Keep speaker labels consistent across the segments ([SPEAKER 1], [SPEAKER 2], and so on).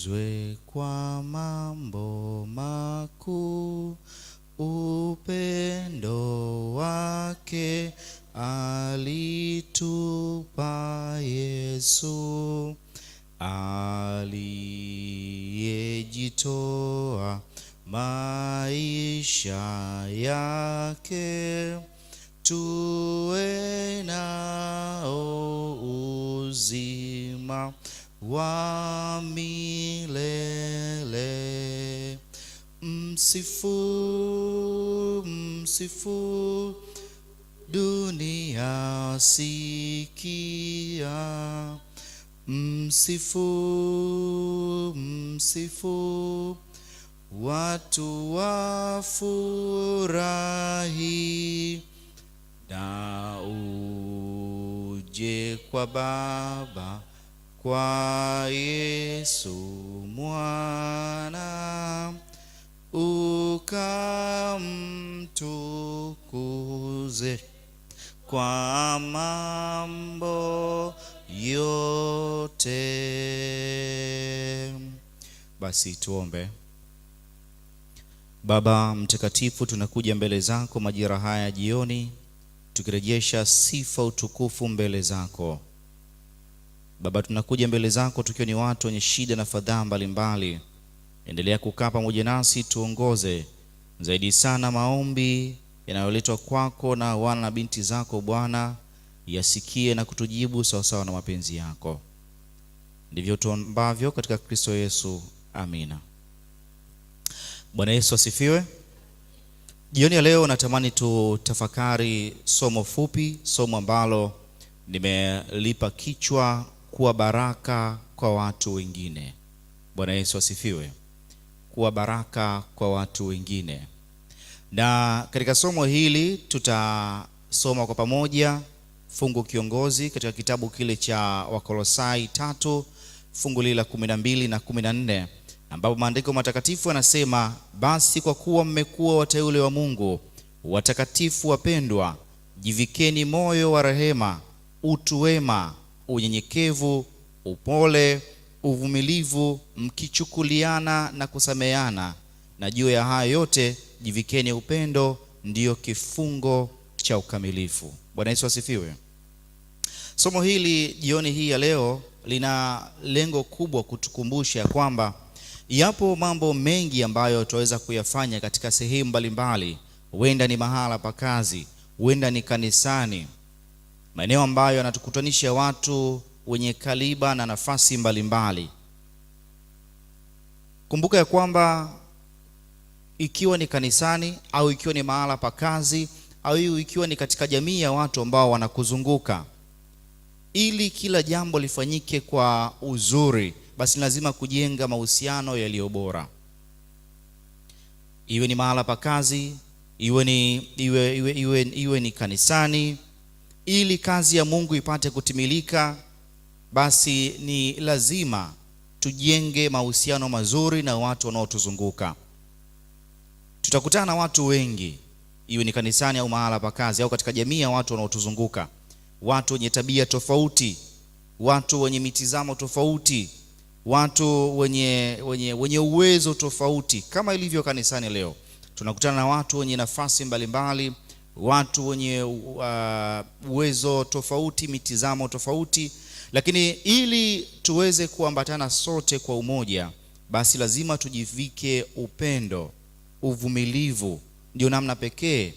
[SPEAKER 1] Atukuzwe kwa mambo makuu, upendo wake alitupa Yesu, aliyejitoa maisha yake, tuwe nao uzima wa milele. Msifu, msifu dunia, sikia. Msifu, msifu watu wafurahi. Na uje kwa Baba, kwa Yesu mwana, ukamtukuze kwa mambo yote. Basi tuombe. Baba mtakatifu, tunakuja mbele zako majira haya jioni, tukirejesha sifa utukufu mbele zako. Baba, tunakuja mbele zako tukiwa ni watu wenye shida na fadhaa mbalimbali. Endelea kukaa pamoja nasi, tuongoze zaidi sana. Maombi yanayoletwa kwako na wana na binti zako Bwana, yasikie na kutujibu sawasawa na mapenzi yako. Ndivyo tuombavyo katika Kristo Yesu, amina. Bwana Yesu asifiwe. Jioni ya leo natamani tutafakari somo fupi, somo ambalo nimelipa kichwa kuwa baraka kwa watu wengine. Bwana Yesu asifiwe. Kuwa baraka kwa watu wengine. Na katika somo hili tutasoma kwa pamoja fungu kiongozi katika kitabu kile cha Wakolosai 3 fungu la 12 na 14, ambapo maandiko matakatifu yanasema, basi kwa kuwa mmekuwa wateule wa Mungu, watakatifu wapendwa, jivikeni moyo wa rehema, utu wema, unyenyekevu, upole, uvumilivu, mkichukuliana na kusameheana, na juu ya haya yote jivikeni upendo, ndiyo kifungo cha ukamilifu. Bwana Yesu asifiwe. Somo hili jioni hii ya leo lina lengo kubwa kutukumbusha kwamba yapo mambo mengi ambayo tunaweza kuyafanya katika sehemu mbalimbali. Huenda ni mahala pa kazi, huenda ni kanisani, maeneo ambayo yanatukutanisha watu wenye kaliba na nafasi mbalimbali. Kumbuka ya kwamba ikiwa ni kanisani au ikiwa ni mahala pa kazi au ikiwa ni katika jamii ya watu ambao wanakuzunguka, ili kila jambo lifanyike kwa uzuri, basi lazima kujenga mahusiano yaliyo bora. Iwe ni mahala pa kazi, iwe ni kanisani, ili kazi ya Mungu ipate kutimilika, basi ni lazima tujenge mahusiano mazuri na watu wanaotuzunguka. Tutakutana na watu wengi, iwe ni kanisani au mahala pa kazi au katika jamii ya watu wanaotuzunguka, watu wenye tabia tofauti, watu wenye mitizamo tofauti, watu wenye uwezo tofauti. Kama ilivyo kanisani leo, tunakutana na watu wenye nafasi mbalimbali, watu wenye uwezo tofauti, mitizamo tofauti, lakini ili tuweze kuambatana sote kwa umoja, basi lazima tujivike upendo, uvumilivu. Ndio namna pekee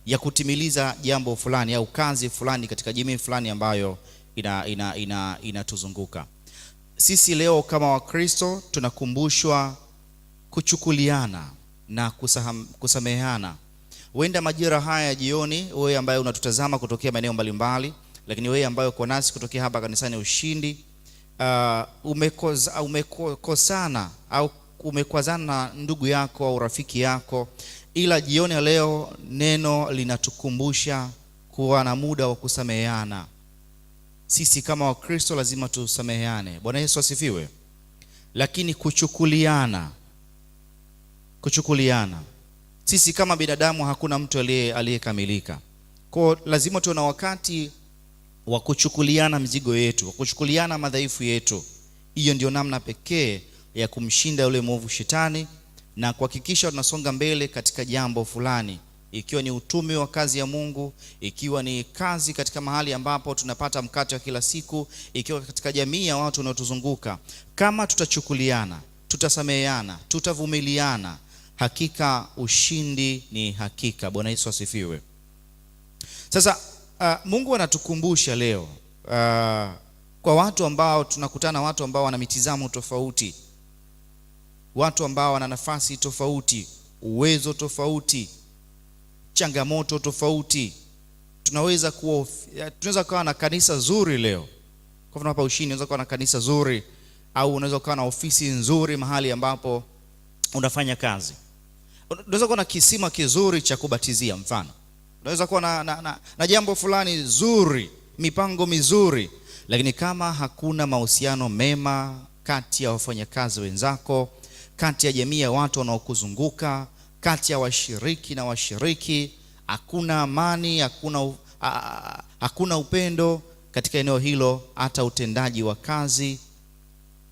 [SPEAKER 1] ya kutimiliza jambo fulani au kazi fulani katika jamii fulani ambayo inatuzunguka. Sisi leo kama Wakristo tunakumbushwa kuchukuliana na kusameheana. Huenda majira haya jioni, wewe ambaye unatutazama kutokea maeneo mbalimbali, lakini wewe ambaye uko nasi kutokea hapa kanisani Ushindi, umekosana au umekwazana na ndugu yako au rafiki yako, ila jioni ya leo neno linatukumbusha kuwa na muda wa kusameheana. Sisi kama Wakristo lazima tusameheane. Bwana Yesu asifiwe. Lakini kuchukuliana, sisi kama binadamu hakuna mtu aliyekamilika. Kwa lazima tuwe na wakati wa kuchukuliana mizigo yetu, wa kuchukuliana madhaifu yetu. Hiyo ndio namna pekee ya kumshinda yule mwovu shetani na kuhakikisha tunasonga mbele katika jambo fulani, ikiwa ni utume wa kazi ya Mungu, ikiwa ni kazi katika mahali ambapo tunapata mkate wa kila siku, ikiwa katika jamii ya watu wanaotuzunguka. Kama tutachukuliana, tutasameheana, tutavumiliana, hakika ushindi ni hakika. Bwana Yesu asifiwe. Sasa Mungu anatukumbusha leo kwa watu ambao tunakutana, watu ambao wana mitizamo tofauti, watu ambao wana nafasi tofauti, uwezo tofauti, changamoto tofauti. Tunaweza kuwa na kanisa zuri leo. Kwa mfano hapa Ushindi unaweza kuwa na kanisa zuri, au unaweza kuwa na ofisi nzuri mahali ambapo unafanya kazi. Unaweza kuwa na kisima kizuri cha kubatizia mfano. Unaweza kuwa na jambo fulani zuri, mipango mizuri, lakini kama hakuna mahusiano mema kati ya wafanyakazi wenzako, kati ya jamii ya watu wanaokuzunguka, kati ya washiriki na washiriki, hakuna amani, hakuna upendo katika eneo hilo, hata utendaji wa kazi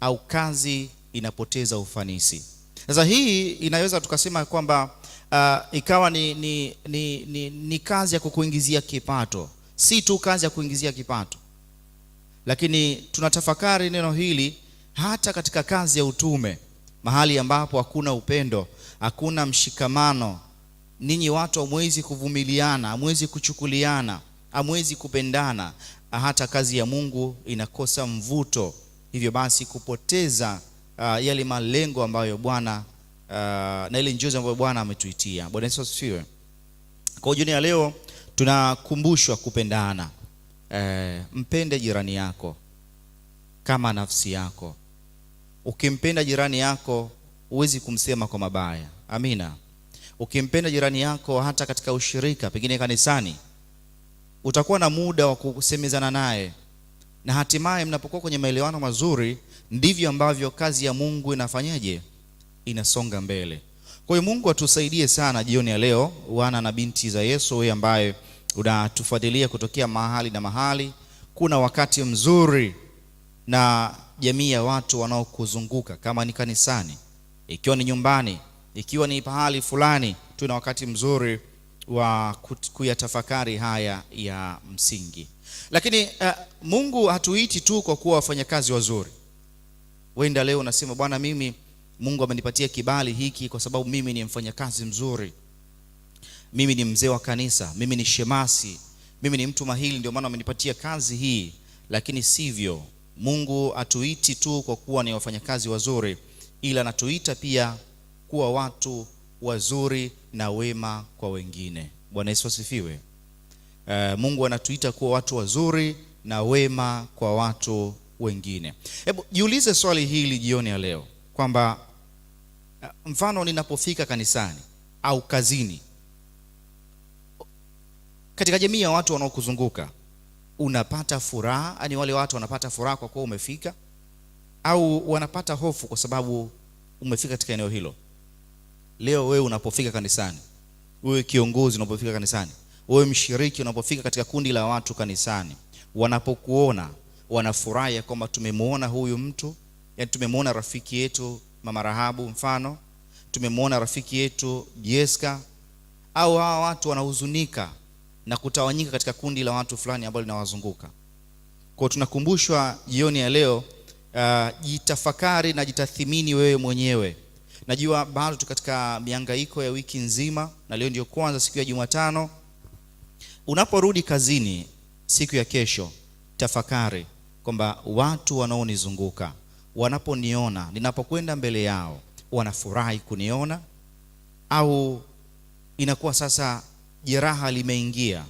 [SPEAKER 1] au kazi inapoteza ufanisi. Sasa hii inaweza tukasema kwamba ikawa ni kazi ya kukuingizia kipato. Si tu kazi ya kuingizia kipato, lakini tunatafakari neno hili hata katika kazi ya utume, mahali ambapo hakuna upendo, hakuna mshikamano. Ninyi watu hamwezi kuvumiliana, hamwezi kuchukuliana, hamwezi kupendana, hata kazi ya Mungu inakosa mvuto. Hivyo basi kupoteza yale malengo ambayo Bwana na ile njozi ambayo Bwana ametuitia. Bwana Yesu asifiwe. Kwa jioni ya leo tunakumbushwa kupendana. Mpende jirani yako kama nafsi yako. Ukimpenda jirani yako huwezi kumsema kwa mabaya. Amina. Ukimpenda jirani yako hata katika ushirika, pengine kanisani, utakuwa na muda wa kusemezana naye, na hatimaye mnapokuwa kwenye maelewano mazuri, ndivyo ambavyo kazi ya Mungu inafanyaje? Inasonga mbele. Kwa hiyo Mungu atusaidie sana jioni ya leo, wana na binti za Yesu, wewe ambaye unatufuatilia kutokea mahali na mahali. Kuna wakati mzuri na jamii ya watu wanaokuzunguka, kama ni kanisani, ikiwa ni nyumbani, ikiwa ni pahali fulani, tuna wakati mzuri wa kuyatafakari haya ya msingi. Lakini Mungu hatuiti tu kwa kuwa wafanyakazi wazuri. Wenda leo unasema, Bwana, mimi Mungu amenipatia kibali hiki kwa sababu mimi ni mfanyakazi mzuri, mimi ni mzee wa kanisa, mimi ni shemasi, mimi ni mtu mahili, ndio maana amenipatia kazi hii. Lakini sivyo. Mungu hatuiti tu kwa kuwa ni wafanyakazi wazuri, ila anatuita pia kuwa watu wazuri na wema kwa wengine. Bwana Yesu asifiwe. Mungu anatuita kuwa watu wazuri na wema kwa watu wengine. Hebu jiulize swali hili jioni ya leo kwamba mfano ninapofika kanisani au kazini, katika jamii ya watu wanaokuzunguka, unapata furaha? Yaani wale watu wanapata furaha kwa kuwa umefika, au wanapata hofu kwa sababu umefika katika eneo hilo? Leo wewe unapofika kanisani, wewe kiongozi unapofika kanisani, wewe mshiriki unapofika katika kundi la watu kanisani, wanapokuona wanafurahi kwamba tumemwona huyu mtu, yaani tumemwona rafiki yetu Mama Rahabu mfano, tumemwona rafiki yetu Jessica, au hawa watu wanahuzunika na kutawanyika katika kundi la watu fulani ambao linawazunguka? Kwa tunakumbushwa jioni ya leo, jitafakari na jitathimini wewe mwenyewe. Najua bado tu katika mihangaiko ya wiki nzima, na leo ndio kwanza siku ya Jumatano. Unaporudi kazini siku ya kesho, tafakari kwamba watu wanaonizunguka, wanaponiona ninapokwenda mbele yao, wanafurahi kuniona, au inakuwa sasa jeraha limeingia?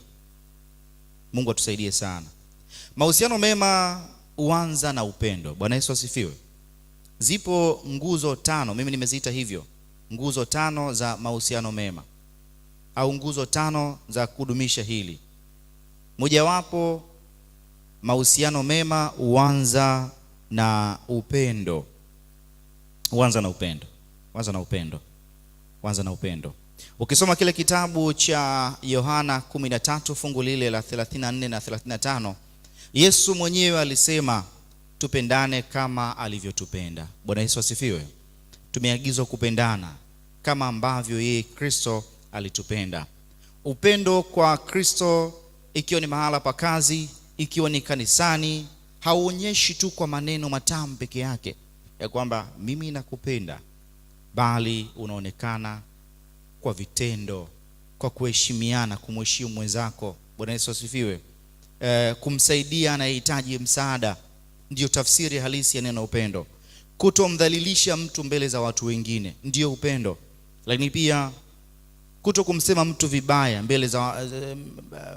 [SPEAKER 1] Mungu atusaidie sana. Mahusiano mema huanza na upendo. Bwana Yesu asifiwe. Zipo nguzo 5, mimi nimeziita hivyo, nguzo 5 za mahusiano mema, au nguzo 5 za kudumisha hili. Mojawapo, mahusiano mema huanza na upendo. Huanza na upendo. Huanza na upendo. Huanza na upendo. Ukisoma kile kitabu cha Yohana 13 fungu lile la 34 na 35, Yesu mwenyewe alisema tupendane kama alivyotupenda. Bwana Yesu asifiwe. Tumeagizwa kupendana kama ambavyo yeye Kristo alitupenda. Upendo kwa Kristo, ikiwa ni mahala pa kazi, ikiwa ni kanisani, hauonyeshi tu kwa maneno matamu peke yake ya kwamba mimi nakupenda, bali unaonekana kwa vitendo, kwa kuheshimiana, kumheshimu mwenzako. Bwana Yesu asifiwe. Kumsaidia anayehitaji msaada, ndiyo tafsiri halisi ya neno upendo. Kutomdhalilisha mtu mbele za watu wengine ndiyo upendo. Lakini pia kuto kumsema mtu vibaya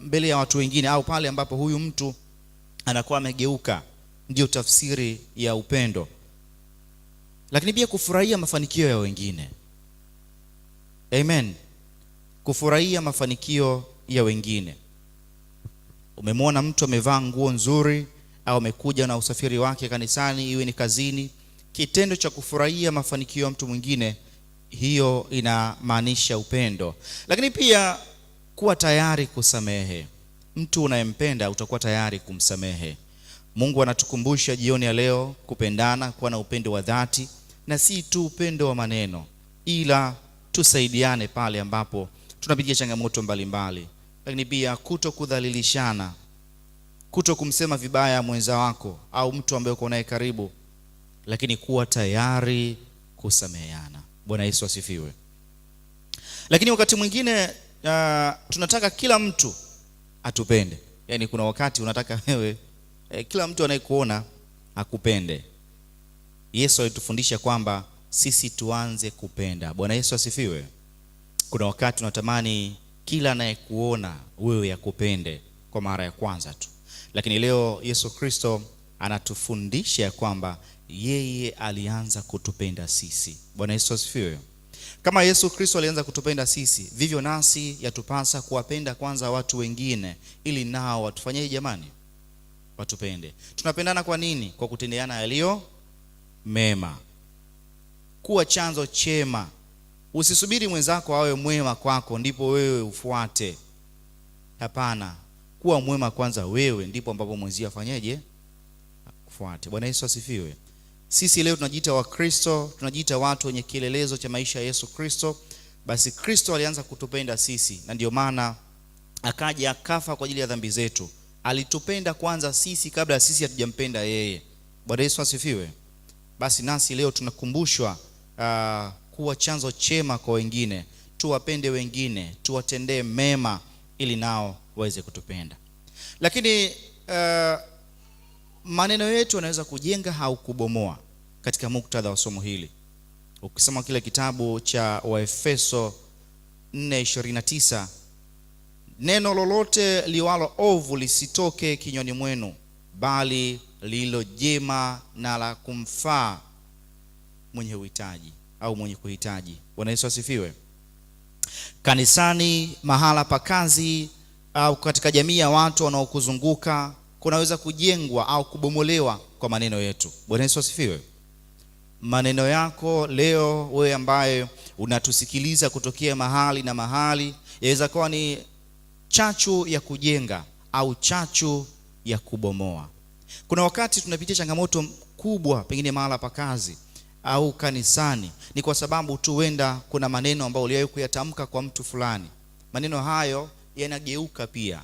[SPEAKER 1] mbele ya watu wengine, au pale ambapo huyu mtu anakuwa amegeuka, ndiyo tafsiri ya upendo. Lakini pia kufurahia mafanikio ya wengine. Amen. Kufurahia mafanikio ya wengine. Umemwona mtu amevaa nguo nzuri, au amekuja na usafiri wake kanisani, iwe ni kazini, kitendo cha kufurahia mafanikio ya mtu mwingine, hiyo inamaanisha upendo. Lakini pia kuwa tayari kusamehe. Mtu unayempenda utakuwa tayari kumsamehe. Mungu anatukumbusha jioni ya leo kupendana, kuwa na upendo wa dhati, na si tu upendo wa maneno, ila tusaidiane pale ambapo tunapitia changamoto mbalimbali. Lakini pia kuto kudhalilishana, kuto kumsema vibaya mwenza wako au mtu ambaye uko naye karibu, lakini kuwa tayari kusameheana. Bwana Yesu asifiwe. Lakini wakati mwingine tunataka kila mtu atupende. Yaani kuna wakati unataka wewe kila mtu anayekuona akupende. Yesu alitufundisha kwamba sisi tuanze kupenda. Bwana Yesu asifiwe. Kuna wakati unatamani kila anayekuona wewe akupende kwa mara ya kwanza tu. Lakini leo Yesu Kristo anatufundisha kwamba yeye alianza kutupenda sisi. Bwana Yesu asifiwe. Kama Yesu Kristo alianza kutupenda sisi, vivyo nasi yatupasa kuwapenda kwanza watu wengine, ili nao watufanyaje jamani? Watupende. Tunapendana kwa nini? Kwa kutendeana yaliyo mema, kuwa chanzo chema. Usisubiri mwenzako awe mwema kwako ndipo wewe ufuate. Hapana, kuwa mwema kwanza wewe, ndipo ambapo mwenzio afanyeje? Kufuate. Bwana Yesu asifiwe. Sisi leo tunajiita Wakristo, tunajiita watu wenye kielelezo cha maisha ya Yesu Kristo. Basi Kristo alianza kutupenda sisi, na ndio maana akaja akafa kwa ajili ya dhambi zetu. Alitupenda kwanza sisi kabla sisi hatujampenda yeye. Bwana Yesu asifiwe. Basi nasi leo tunakumbushwa kuwa chanzo chema kwa wengine, tuwapende wengine, tuwatendee mema ili nao waweze kutupenda. Lakini maneno yetu yanaweza kujenga au kubomoa katika muktadha wa somo hili. Ukisoma kile kitabu cha Waefeso 4:29, neno lolote liwalo ovu lisitoke kinywani mwenu, bali lililo jema na la kumfaa mwenye uhitaji au mwenye kuhitaji. Bwana Yesu asifiwe. Kanisani, mahala pa kazi, au katika jamii ya watu wanaokuzunguka, kunaweza kujengwa au kubomolewa kwa maneno yetu. Bwana Yesu asifiwe. Maneno yako leo, wewe ambaye unatusikiliza kutokea mahali na mahali, yaweza kuwa ni chachu ya kujenga au chachu ya kubomoa. Kuna wakati tunapitia changamoto kubwa, pengine mahala pa kazi au kanisani, ni kwa sababu tu wenda kuna maneno ambayo uliwahi kuyatamka kwa mtu fulani. Maneno hayo yanageuka pia.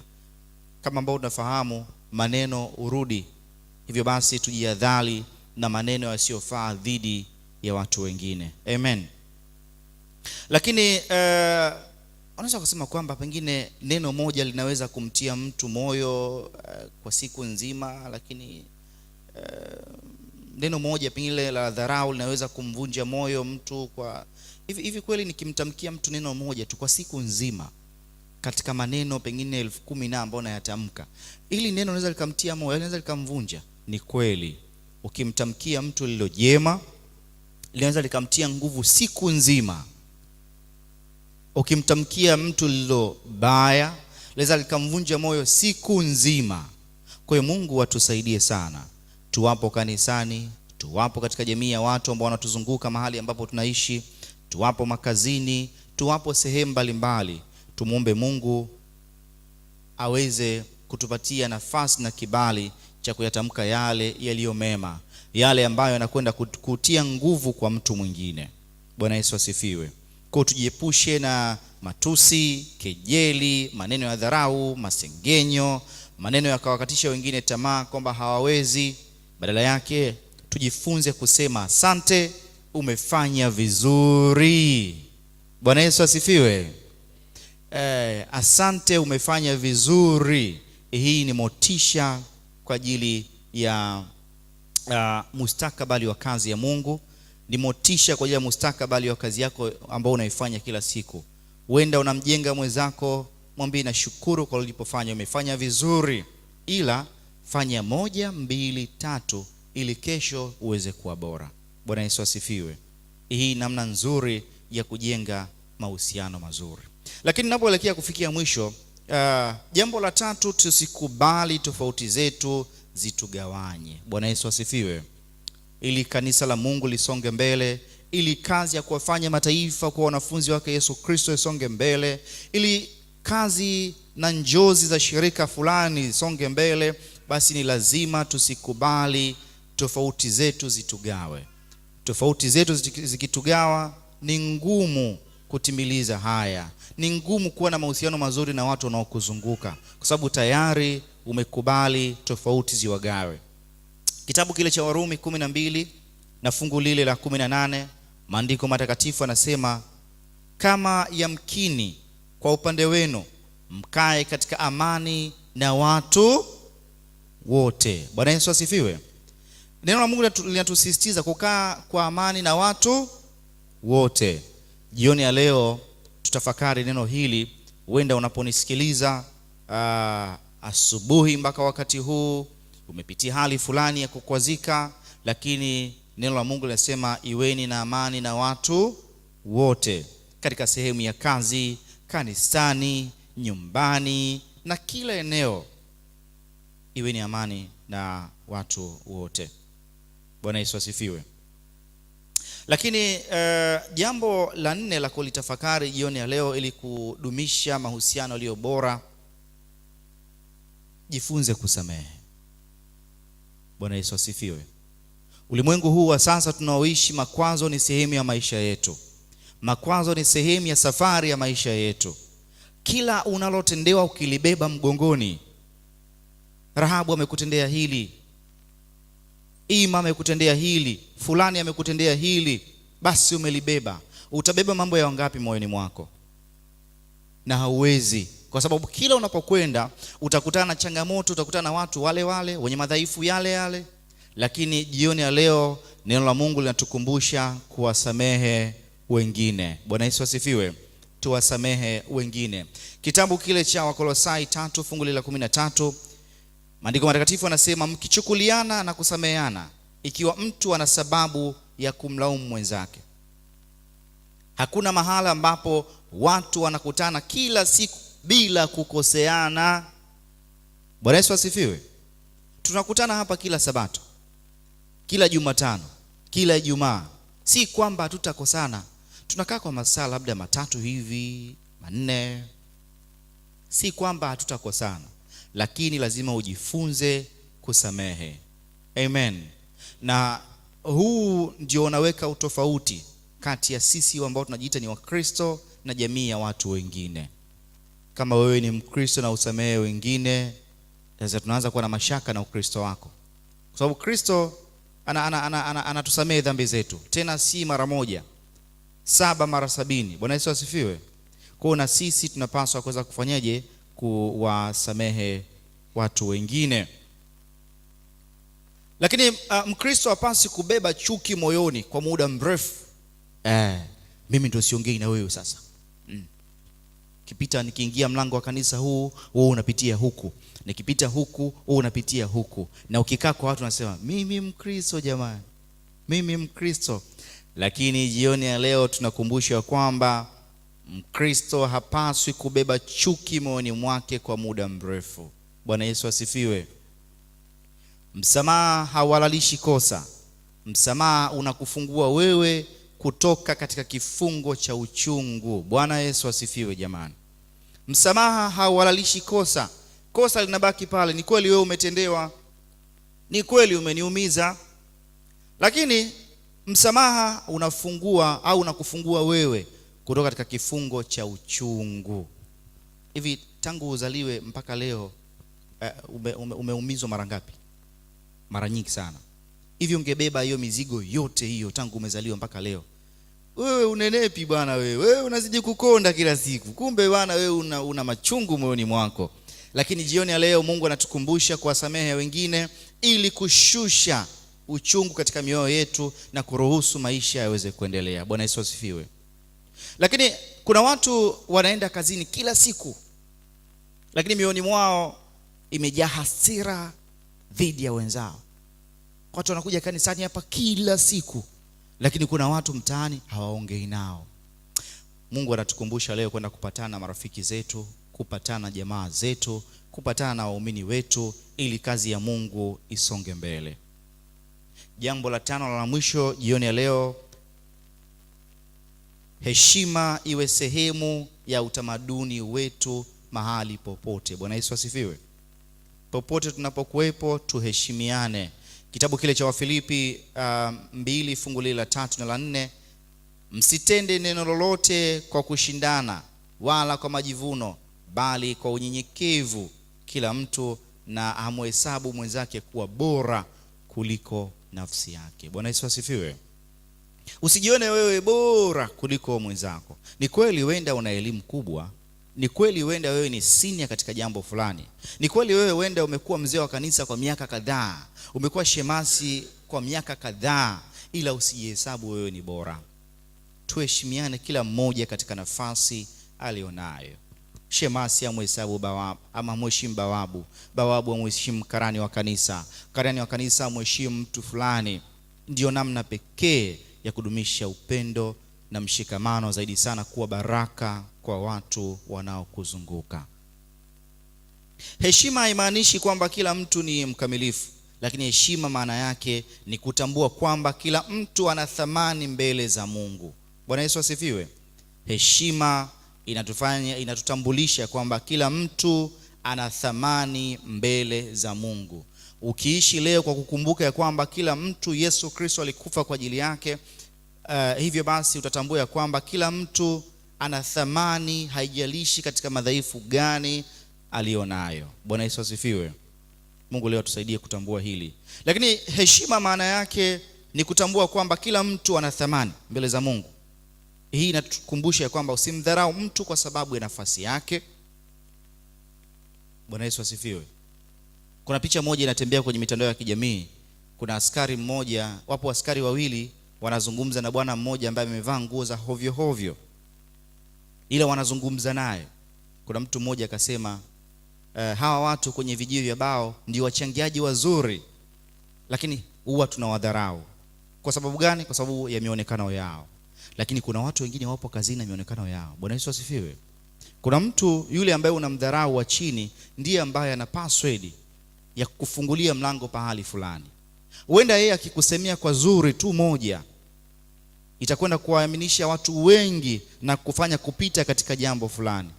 [SPEAKER 1] Kama ambao tunafahamu, maneno urudi. Hivyo basi tujihadhari na maneno yasiyofaa dhidi ya watu wengine. Amen. Lakini unaweza kusema kwamba pengine neno moja linaweza kumtia mtu moyo kwa siku nzima, lakini neno moja pengine la dharau linaweza kumvunja moyo mtu kwa hivi kweli nikimtamkia mtu neno moja tu kwa siku nzima, katika maneno pengine 10,000 na ambao nayatamka, ili neno linaweza likamtia moyo, linaweza likamvunja. Ni kweli. Ukimtamkia mtu lilo jema, linaweza likamtia nguvu siku nzima. Ukimtamkia mtu lilo baya, linaweza likamvunja moyo siku nzima. Kwa hiyo Mungu atusaidie sana. Tuwapo kanisani, tuwapo katika jamii ya watu ambao wanatuzunguka mahali ambapo tunaishi, tuwapo makazini, tuwapo sehemu mbalimbali, tumuombe Mungu aweze kutupatia nafasi na kibali cha kuyatamka yale yaliyo mema, yale ambayo yanakwenda kutia nguvu kwa mtu mwingine. Bwana Yesu asifiwe. Kwa tujiepushe na matusi, kejeli, maneno ya dharau, masengenyo, maneno yakawakatisha wengine tamaa kwamba hawawezi. Badala yake tujifunze kusema asante, umefanya vizuri. Bwana Yesu asifiwe. Asante, umefanya vizuri. Hii ni motisha kwa ajili ya mustakabali wa kazi ya Mungu. Ni motisha kwa ajili ya mustakabali wa kazi yako ambao unaifanya kila siku. Huenda unamjenga mwenzako, mwambie nashukuru kwa ulipofanya, umefanya vizuri, ila fanya 1, 2, 3 ili kesho uweze kuwa bora. Bwana Yesu asifiwe. Hii namna nzuri ya kujenga mahusiano mazuri. Lakini ninapoelekea kufikia mwisho, jambo la 3, tusikubali tofauti zetu zitugawanye. Bwana Yesu asifiwe. Ili kanisa la Mungu lisonge mbele, ili kazi ya kuwafanya mataifa kwa wanafunzi wake Yesu Kristo isonge mbele, ili kazi na njozi za shirika fulani isonge mbele, basi ni lazima tusikubali tofauti zetu zitugawe. Tofauti zetu zikitugawa, ni ngumu kutimiliza haya. Ni ngumu kuwa na mahusiano mazuri na watu wanaokuzunguka, kwa sababu tayari umekubali tofauti ziwagawe. Kitabu kile cha Warumi 12 na fungu lile la 18, maandiko matakatifu anasema, kama yamkini kwa upande wenu mkae katika amani na watu wote. Bwana Yesu asifiwe. Neno la Mungu linatusisitiza kukaa kwa amani na watu wote. Jioni ya leo tutafakari neno hili. Huenda unaponisikiliza asubuhi mpaka wakati huu umepitia hali fulani ya kukwazika, lakini neno la Mungu linasema iweni na amani na watu wote, katika sehemu ya kazi, kanisani, nyumbani na kila eneo. Iweni amani na watu wote. Bwana Yesu asifiwe. Lakini jambo la 4 la kulitafakari jioni ya leo, ili kudumisha mahusiano yaliyo bora, jifunze kusamehe. Bwana Yesu asifiwe. Ulimwengu huu wa sasa tunaoishi, makwazo ni sehemu ya maisha yetu. Makwazo ni sehemu ya safari ya maisha yetu. Kila unalotendewa ukilibeba mgongoni. Rahabu amekutendea hili, Ima amekutendea hili, fulani amekutendea hili, basi umelibeba. Utabeba mambo ya wangapi moyoni mwako? Na hauwezi, kwa sababu kila unapokwenda utakutana na changamoto, utakutana na watu wale wale wenye madhaifu yale yale. Lakini jioni ya leo neno la Mungu linatukumbusha kuwasamehe wengine. Bwana Yesu asifiwe. Tuwasamehe wengine. Kitabu kile cha Wakolosai 3 fungu la 13, maandiko matakatifu anasema, mkichukuliana na kusameheana ikiwa mtu ana sababu ya kumlaumu mwenzake. Hakuna mahala ambapo watu wanakutana kila siku bila kukoseana. Bwana Yesu asifiwe. Tunakutana hapa kila Sabato, kila Jumatano, kila Ijumaa. Si kwamba hatutakosana. Tunakaa kwa masaa labda 3 hivi, 4. Si kwamba hatutakosana, lakini lazima ujifunze kusamehe. Amen. Na huu ndio unaweka utofauti kati ya sisi ambao tunajiita ni Wakristo na jamii ya watu wengine. Kama wewe ni Mkristo na usamehe wengine, sasa tunaanza kuwa na mashaka na Ukristo wako. Kwa sababu Kristo anatusamehe dhambi zetu, tena si mara moja, 7 mara 70. Bwana Yesu asifiwe. Kwa hiyo na sisi tunapaswa kuweza kufanyaje? Kuwasamehe watu wengine. Lakini Mkristo hapaswi kubeba chuki moyoni kwa muda mrefu. Mimi ndio siongei na wewe sasa. Nikiingia mlango wa kanisa huu, wewe unapitia huku. Nikipita huku, wewe unapitia huku. Na ukikaa kwa watu unasema, mimi Mkristo jamani. Mimi Mkristo. Lakini jioni ya leo tunakumbusha kwamba Mkristo hapaswi kubeba chuki moyoni mwake kwa muda mrefu. Bwana Yesu asifiwe. Msamaha hauhalalishi kosa. Msamaha unakufungua wewe kutoka katika kifungo cha uchungu. Bwana Yesu asifiwe jamani. Msamaha hauhalalishi kosa. kosa linabaki pale. Ni kweli wewe umetendewa, ni kweli umeniumiza, lakini msamaha unafungua au unakufungua wewe kutoka katika kifungo cha uchungu. Hivi tangu uzaliwe mpaka leo umeumizwa mara ngapi? Mara nyingi sana. Hivi ungebeba hiyo mizigo yote hiyo tangu umezaliwa mpaka leo, wewe unenepi bwana, wewe unazidi kukonda kila siku, kumbe bwana wewe una machungu moyoni mwako. Lakini jioni ya leo Mungu anatukumbusha kuwasamehe wengine ili kushusha uchungu katika mioyo yetu na kuruhusu maisha yaweze kuendelea. Bwana Yesu asifiwe. Lakini kuna watu wanaenda kazini kila siku, lakini mioyoni mwao imejaa hasira dhidi ya wenzao. Watu wanakuja kanisani hapa kila siku, lakini kuna watu mtaani hawaongei nao. Mungu anatukumbusha leo kwenda kupatana na marafiki zetu, kupatana na jamaa zetu, kupatana na waumini wetu ili kazi ya Mungu isonge mbele. Jambo la 5 la mwisho jioni ya leo, heshima iwe sehemu ya utamaduni wetu mahali popote. Bwana Yesu asifiwe. Popote tunapokuwepo tuheshimiane. Kitabu kile cha Wafilipi 2 fungu la 3 na la 4, msitende neno lolote kwa kushindana wala kwa majivuno, bali kwa unyenyekevu kila mtu na amhesabu mwenzake kuwa bora kuliko nafsi yake. Bwana Yesu asifiwe. Usijione wewe bora kuliko mwenzako. Ni kweli wenda una elimu kubwa, ni kweli wenda wewe ni senior katika jambo fulani, ni kweli wewe wenda umekuwa mzee wa kanisa kwa miaka kadhaa, umekuwa shemasi kwa miaka kadhaa, ila usijihesabu wewe ni bora. Tuheshimiane kila mmoja katika nafasi alionayo. Shemasi amhesabu bawabu, ama mheshimu bawabu, bawabu amheshimu karani wa kanisa, karani wa kanisa amheshimu mtu fulani. Ndio namna pekee ya kudumisha upendo na mshikamano, zaidi sana kuwa baraka kwa watu wanaokuzunguka. Heshima haimaanishi kwamba kila mtu ni mkamilifu, lakini heshima maana yake ni kutambua kwamba kila mtu ana thamani mbele za Mungu. Bwana Yesu asifiwe. Heshima inatutambulisha kwamba kila mtu ana thamani mbele za Mungu. Ukiishi leo kwa kukumbuka ya kwamba kila mtu Yesu Kristo alikufa kwa ajili yake, hivyo basi utatambua ya kwamba kila mtu ana thamani, haijalishi katika madhaifu gani alionayo. Bwana Yesu asifiwe. Mungu leo atusaidie kutambua hili. Lakini heshima maana yake ni kutambua kwamba kila mtu ana thamani mbele za Mungu. Hii inatukumbusha ya kwamba usimdharau mtu kwa sababu ya nafasi yake. Bwana Yesu asifiwe. Kuna picha moja inatembea kwenye mitandao ya kijamii. Kuna askari mmoja, wapo askari wawili wanazungumza na bwana mmoja ambaye amevaa nguo za hovyo hovyo, ila wanazungumza naye. Kuna mtu mmoja akasema, hawa watu kwenye vijiji vya bao ndio wachangiaji wazuri, lakini huwa tunawadharau. Kwa sababu gani? Kwa sababu ya mionekano yao. Lakini kuna watu wengine wapo kazini na mionekano yao. Bwana Yesu asifiwe. Kuna mtu yule ambaye unamdharau wa chini ndiye ambaye ana password ya kufungulia mlango pahali fulani. Huenda yeye akikusemea kwa zuri tu moja itakwenda kuwaaminisha watu wengi na kufanya kupita katika jambo fulani.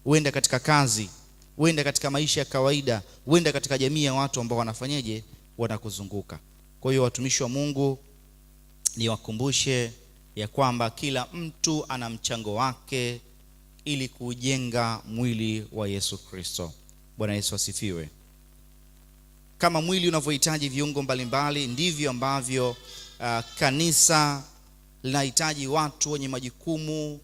[SPEAKER 1] Huenda katika kazi, huenda katika maisha ya kawaida, huenda katika jamii ya watu ambao wanafanyaje, wanakuzunguka. Kwa hiyo watumishi wa Mungu, niwakumbushe ya kwamba kila mtu ana mchango wake ili kujenga mwili wa Yesu Kristo. Bwana Yesu asifiwe. Kama mwili unavyohitaji viungo mbalimbali, ndivyo ambavyo kanisa linahitaji watu wenye majukumu,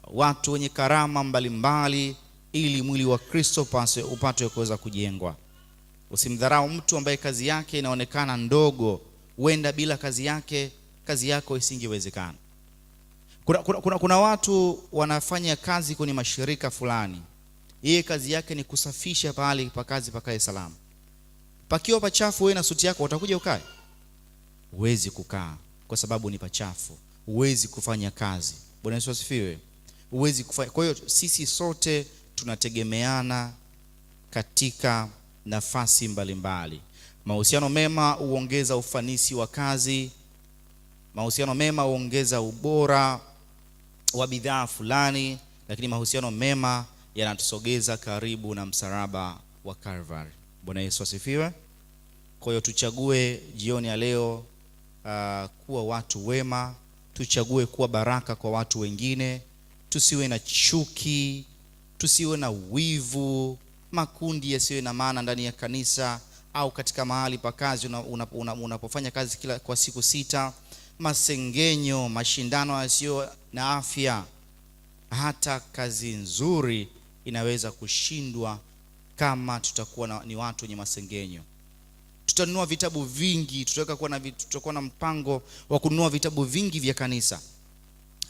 [SPEAKER 1] watu wenye karama mbalimbali, ili mwili wa Kristo upate kuweza kujengwa. Usimdharau mtu ambaye kazi yake inaonekana ndogo. Huenda bila kazi yake, kazi yako isingewezekana. Kuna watu wanafanya kazi kwenye mashirika fulani, yeye kazi yake ni kusafisha pahali pa kazi pakae salama. Pakiwa pachafu, wewe na suti yako utakuja ukae? Huwezi kukaa kwa sababu ni pachafu. Huwezi kufanya kazi. Bwana Yesu asifiwe. Huwezi kufanya. Kwa hiyo sisi sote tunategemeana katika nafasi mbalimbali. Mahusiano mema huongeza ufanisi wa kazi. Mahusiano mema huongeza ubora wa bidhaa fulani, lakini mahusiano mema yanatusogeza karibu na msalaba wa Calvary. Bwana Yesu asifiwe. Kwa hiyo tuchague jioni ya leo kuwa watu wema, tuchague kuwa baraka kwa watu wengine, tusiwe na chuki, tusiwe na wivu, makundi yasiwe na maana ndani ya kanisa au katika mahali pa kazi unapofanya kazi kwa siku 6, masengenyo, mashindano yasiyo na afya. Hata kazi nzuri inaweza kushindwa kama tutakuwa ni watu wenye masengenyo. Tutanunua vitabu vingi, tutakuwa na mpango wa kununua vitabu vingi vya kanisa,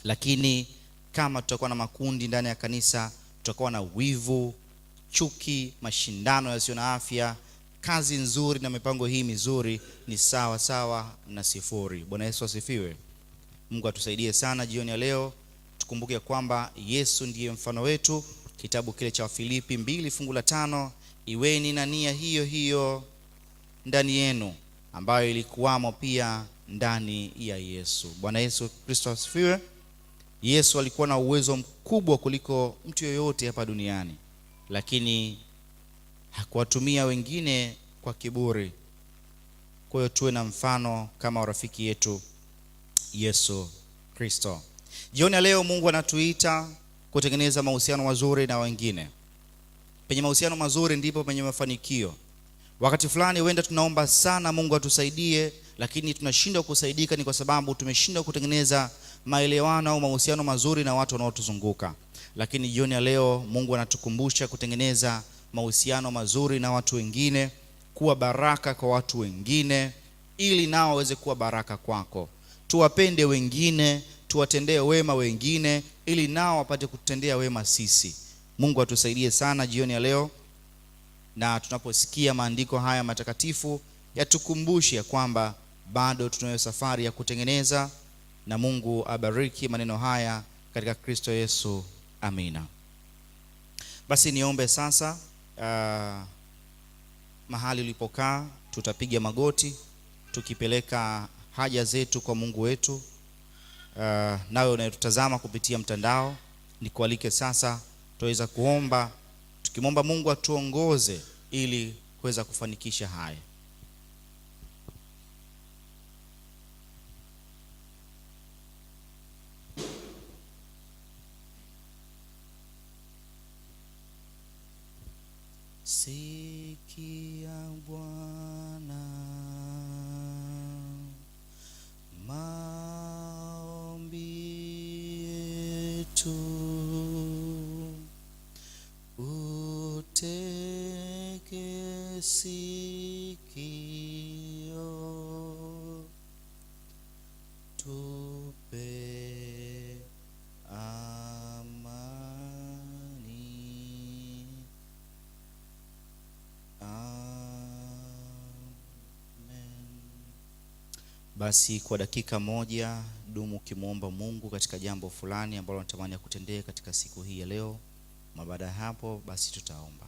[SPEAKER 1] lakini kama tutakuwa na makundi ndani ya kanisa, tutakuwa na wivu, chuki, mashindano yasiyo na afya, kazi nzuri na mipango hii mizuri ni sawa sawa na sifuri. Bwana Yesu asifiwe. Mungu atusaidie sana jioni ya leo. Tukumbuke kwamba Yesu ndiye mfano wetu. Kitabu kile cha Filipi 2:5, iweni na nia hiyo hiyo ndani yenu ambayo ilikuwamo pia ndani ya Yesu. Bwana Yesu Kristo asifiwe. Yesu alikuwa na uwezo mkubwa kuliko mtu yoyote hapa duniani, lakini hakuwatumia wengine kwa kiburi. Kwa hiyo tuwe na mfano kama rafiki yetu Yesu Kristo. Jioni ya leo Mungu anatuita kutengeneza mahusiano mazuri na wengine. Penye mahusiano mazuri ndipo penye mafanikio. Wakati fulani huenda tunaomba sana Mungu atusaidie, lakini tunashindwa kusaidika ni kwa sababu tumeshindwa kutengeneza maelewano au mahusiano mazuri na watu wanaotuzunguka. Lakini jioni ya leo Mungu anatukumbusha kutengeneza mahusiano mazuri na watu wengine, kuwa baraka kwa watu wengine ili nao waweze kuwa baraka kwako. Tuwapende wengine, tuwatendee wema wengine ili nao wapate kutendea wema sisi. Mungu atusaidie sana jioni ya leo, na tunaposikia maandiko haya matakatifu yatukumbushe ya kwamba bado tunayo safari ya kutengeneza, na Mungu abariki maneno haya katika Kristo Yesu. Amina. Basi niombe sasa, mahali ulipokaa tutapiga magoti tukipeleka haja zetu kwa Mungu wetu. Nawe unayotutazama kupitia mtandao, nikualike sasa tuweza kuomba, tukimwomba Mungu atuongoze ili kuweza kufanikisha haya. Sikia Bwana maombi yetu, uteke sikio, tupe Basi kwa dakika moja dumu ukimwomba Mungu katika jambo fulani ambalo unatamani kutendea katika siku hii ya leo. Baada ya hapo basi tutaomba.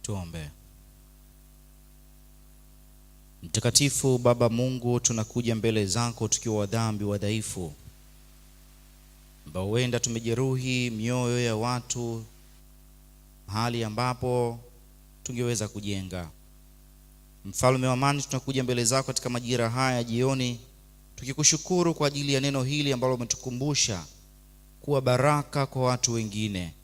[SPEAKER 1] Tuombe. Mtakatifu Baba Mungu, tunakuja mbele zako tukiwa wadhambi wadhaifu, ambao huenda tumejeruhi mioyo ya watu mahali ambapo tungeweza kujenga. Mfalme wa amani, tunakuja mbele zako katika majira haya jioni tukikushukuru kwa ajili ya neno hili ambalo umetukumbusha kuwa baraka kwa watu wengine,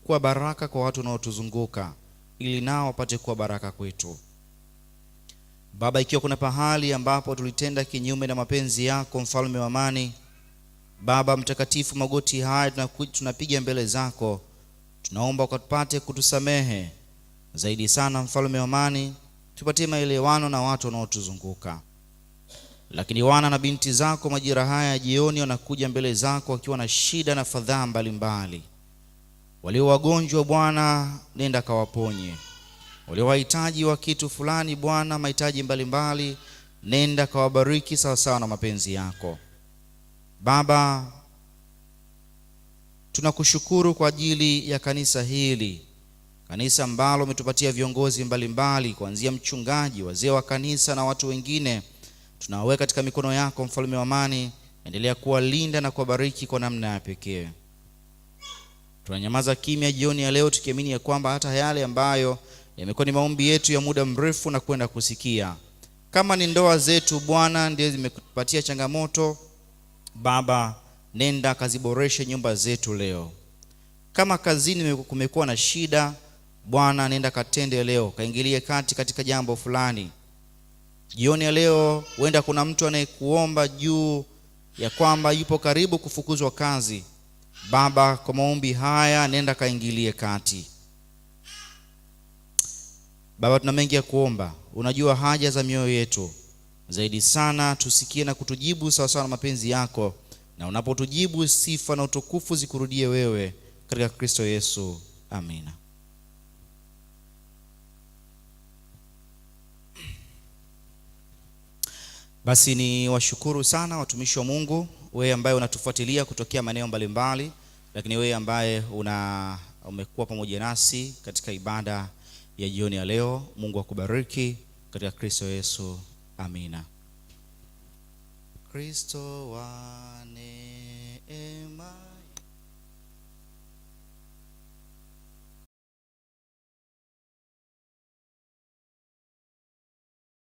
[SPEAKER 1] kuwa baraka kwa watu wanaotuzunguka ili nao wapate kuwa baraka kwetu. Baba, ikiwa kuna pahali ambapo tulitenda kinyume na mapenzi yako, mfalme wa amani, Baba mtakatifu, magoti haya tunapiga mbele zako, tunaomba ukapate kutusamehe. Zaidi sana mfalme wa amani, tupatie maelewano na watu wanaotuzunguka. Lakini wana na binti zako majira haya jioni wanakuja mbele zako wakiwa na shida na fadhaa mbalimbali. Walio wagonjwa Bwana, nenda kawaponye. Walio wahitaji wa kitu fulani Bwana, mahitaji mbalimbali, nenda kawabariki sawa sawa na mapenzi yako. Baba, tunakushukuru kwa ajili ya kanisa hili, kanisa ambalo umetupatia viongozi mbalimbali, kuanzia mchungaji, wazee wa kanisa na watu wengine. Tunawaweka katika mikono yako, mfalme wa amani. Endelea kuwalinda na kuwabariki kwa namna ya pekee. Tunanyamaza kimya jioni ya leo, tukiamini ya kwamba hata yale ambayo yamekuwa ni maombi yetu ya muda mrefu na kwenda kusikia, kama ni ndoa zetu Bwana ndiye zimetupatia changamoto, Baba nenda kaziboreshe nyumba zetu leo. Kama kazini kumekuwa na shida, Bwana nenda katende leo, kaingilie kati katika jambo fulani. Jioni ya leo huenda kuna mtu anayekuomba juu ya kwamba yupo karibu kufukuzwa kazi. Baba, kwa maombi haya nenda kaingilie kati. Baba, tuna mengi ya kuomba, unajua haja za mioyo yetu. Zaidi sana tusikie na kutujibu sawa sawa na mapenzi yako, na unapotujibu sifa na utukufu zikurudie wewe, katika Kristo Yesu. Amina. Basi ni washukuru sana watumishi wa Mungu, wewe ambaye unatufuatilia kutokea maeneo mbalimbali, lakini wewe ambaye umekuwa pamoja nasi katika ibada ya jioni ya leo. Mungu akubariki katika Kristo Yesu. Amina. Kristo wa